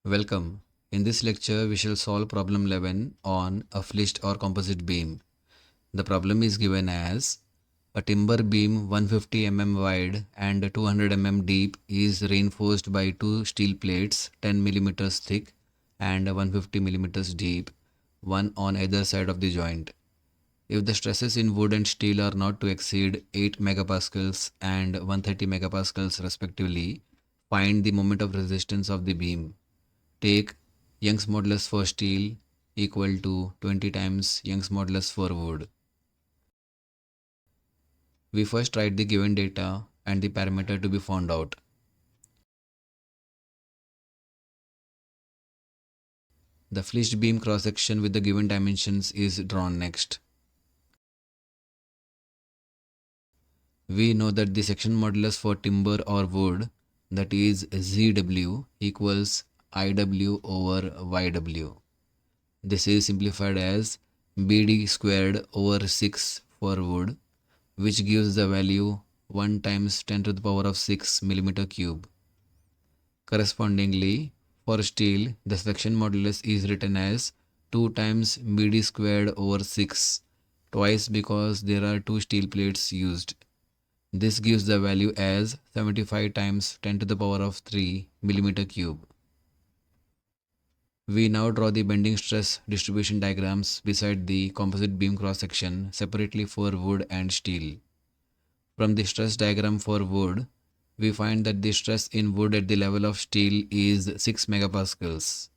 Welcome. In this lecture, we shall solve problem 11 on a flitched or composite beam. The problem is given as a timber beam 150 mm wide and 200 mm deep is reinforced by two steel plates 10 mm thick and 150 mm deep, one on either side of the joint. If the stresses in wood and steel are not to exceed 8 megapascals and 130 megapascals respectively, find the moment of resistance of the beam. Take Young's modulus for steel equal to 20 times Young's modulus for wood. We first write the given data and the parameter to be found out. The flitched beam cross section with the given dimensions is drawn next. We know that the section modulus for timber or wood, that is ZW, equals IW over YW. This is simplified as BD squared over 6 for wood, which gives the value 1 times 10 to the power of 6 millimeter cube. Correspondingly, for steel, the section modulus is written as 2 times BD squared over 6, twice because there are two steel plates used. This gives the value as 75 times 10 to the power of 3 millimeter cube. We now draw the bending stress distribution diagrams beside the composite beam cross section separately for wood and steel. From the stress diagram for wood, we find that the stress in wood at the level of steel is 6 megapascals.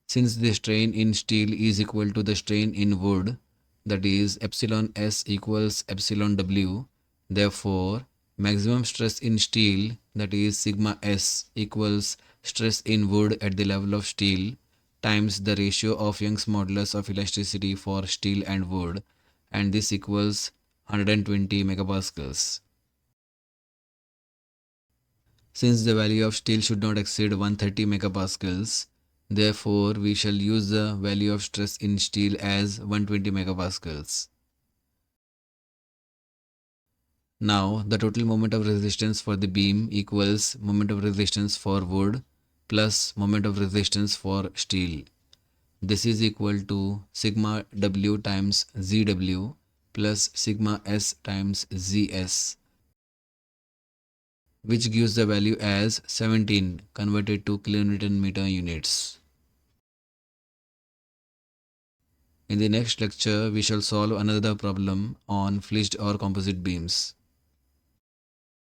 Since the strain in steel is equal to the strain in wood, that is epsilon S equals epsilon W, therefore maximum stress in steel, that is sigma S, equals stress in wood at the level of steel times the ratio of Young's modulus of elasticity for steel and wood, and this equals 120 megapascals. Since the value of steel should not exceed 130 megapascals, therefore we shall use the value of stress in steel as 120 megapascals. Now the total moment of resistance for the beam equals moment of resistance for wood plus moment of resistance for steel. This is equal to sigma W times ZW plus sigma S times ZS, which gives the value as 17 converted to kilonewton meter units. In the next lecture, we shall solve another problem on flitched or composite beams.